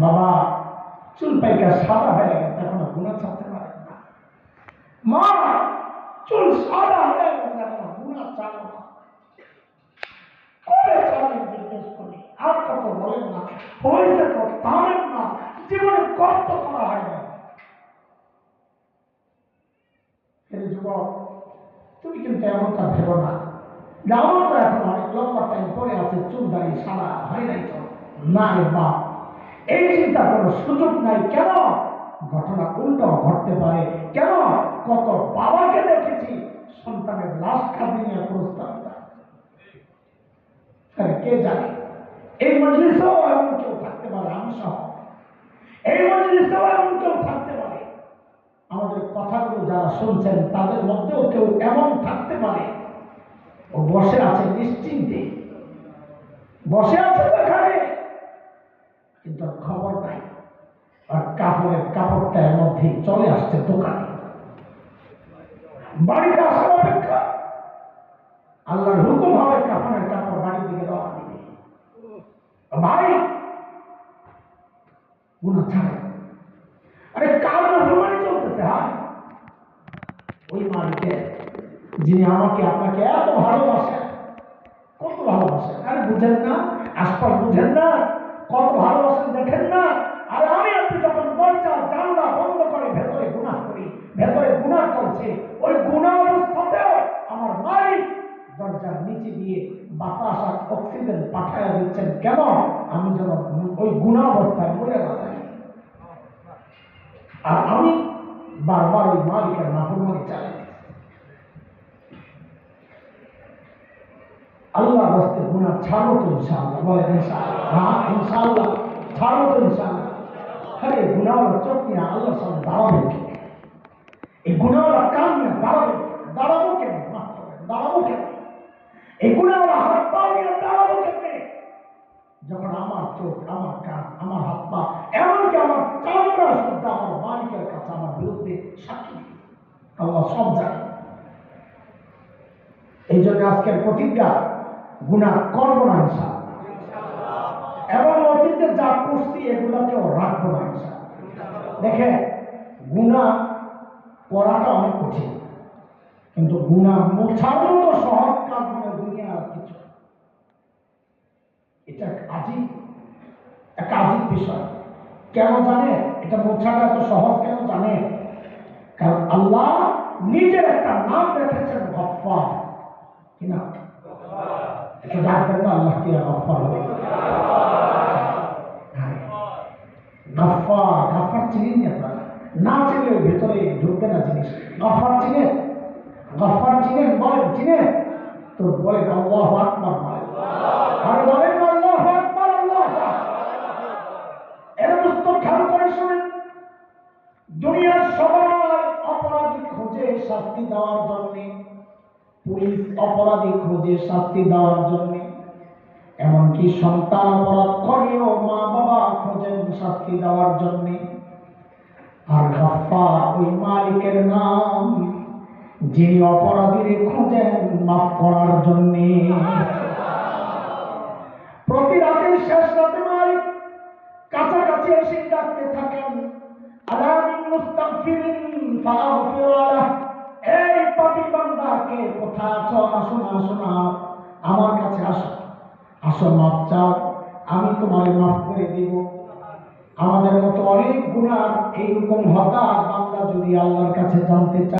বাবা চুল পাইকা সাদা হয়ে গেছে, এখনো গুনাহ ছাড়তে পারেন না। মা চুল সাদা হয়ে গেছে, এখনো গুনাহ ছাড়ো না। কবে ছাড়েন জিজ্ঞেস করি, আর কত বলেন না, হয়েছে তো থামেন না, জীবনে কষ্ট করা হয় না। যুবক, তুমি কিন্তু এমনটা ভেবো না যে আমার তো এখন অনেক লম্বা টাইম পরে আছে, চুল দাঁড়িয়ে সারা হয় নাই তো। না রে বাপ, এই চিন্তা কোনো সুযোগ নাই। কেন? ঘটনা উল্টো ঘটতে পারে। কেন? কত বাবাকে দেখেছি সন্তানের লাশ খাদি নিয়ে প্রস্তাব দেয়। কে জানে এই মজলিসেও এমন কেউ থাকতে পারে, আমি সহ। এই মজলিসেও এমন কেউ থাকতে পারে, আমাদের কথাগুলো যারা শুনছেন তাদের মধ্যেও কেউ এমন থাকতে পারে, ও বসে আছে নিশ্চিন্তে, বসে আছে এখানে, কিন্তু খবর নাই। আর কাপড়ের কাপড়টা এর মধ্যেই চলে আসছে দোকানে, বাড়িতে আসার অপেক্ষা। আল্লাহর হুকুম হবে কাপড়ের কাপড় বাড়ির দিকে রওনা দিবে। ভাই গুনাহ ছাড়ে। আরে কার মুসলমানি চলতেছে? হ্যাঁ, ওই মালিকের যিনি আমাকে আপনাকে এত ভালোবাসেন, কত ভালোবাসেন। আরে বুঝেন না? আশপাশ বুঝেন না? কত ভালোবাসেন দেখেন না? আর আমি আপনি যখন দরজা জানলা বন্ধ করে ভেতরে গুনাহ করি, ভেতরে গুনাহ চলছে, ওই গুনাহ অবস্থাতেও আমার মালিক দরজার নিচে দিয়ে বাতাস আর অক্সিজেন পাঠাইয়া দিচ্ছেন। কেন? আমি যেন ওই গুনাহ অবস্থায় মরে না যাই। আর আমি বারবার ওই মালিকের নাফরমানি চালাই। আল্লাহ রাস্তে গুনাহ ছাড়ো তো ইনশাআল্লাহ, বলেন ইনশাআল্লাহ। হ্যাঁ ইনশাআল্লাহ ছাড়ো তো ইনশাআল্লাহ। আরে গুনাহওয়ালা চোখ নিয়ে আল্লাহর সামনে দাঁড়াবেন কি? এই গুনাহওয়ালা কান নিয়ে দাঁড়াবেন, দাঁড়াবো কেন? মাফ করবেন, দাঁড়াবো কেন? এই গুনাহওয়ালা হাত পা নিয়ে দাঁড়াবো কেন? যখন আমার চোখ, আমার কান, আমার হাত পা, এমনকি আমার চামড়া শুদ্ধ আমার মালিকের কাছে আমার বিরুদ্ধে সাক্ষী দিবে। আল্লাহ সব জানে। এই জন্য আজকের প্রতিজ্ঞা, গুনাহ করবো না ইনশাআল্লাহ, এবং অতীতে যা করছি এগুলাকেও রাখবো না ইনশাআল্লাহ। দেখেন, গুনাহ করাটা অনেক কঠিন, কিন্তু গুনাহ মোছানো তো সহজ কাজ নয় দুনিয়ার কিছু। এটা একটা আজীব বিষয়। কেন জানে এটা মোছাটা এত সহজ কেন জানে? কারণ আল্লাহ নিজের একটা নাম রেখেছেন গফফার। কি নাম? একটু ডাকবেন না আল্লাহ কি গফফার হবে? গফফার, গফফার চিনেন না আপনারা? না চিনলে ভেতরে ঢুকবে না জিনিস। গফফার চিনেন? গফফার চিনেন? বলেন চিনেন তো বলেন আল্লাহু আকবার বলেন। আর বলেন আল্লাহু আকবার, আল্লাহু আকবার। এর মস্ত খেয়াল করে শুনেন, দুনিয়ার সবাই অপরাধী খুঁজে শাস্তি দেওয়ার জন্য, পুলিশ অপরাধী খুঁজে শাস্তি দেওয়ার জন্য, এমনকি সন্তান অপরাধ করেও মা বাবা খোঁজেন শাস্তি দেওয়ার জন্য। আর গফফার ওই মালিকের নাম যিনি অপরাধীরে খুঁজেন মাফ করার জন্য। প্রতি রাতের শেষ রাতে মালিক কাছাকাছি এসে ডাকতে থাকেন, আলামিন মুস্তাগফিরিন ফাগফির লাহ। এই পাপী বান্দা, কে কোথায় আছো? আসো না, আসো না, আমার কাছে আসো, আসো মাফ চাও, আমি তোমারে মাফ করে দিব। আমাদের মতো অনেক গুনাহ এইরকম হতাশ বান্দা যদি আল্লাহর কাছে জানতে চায়,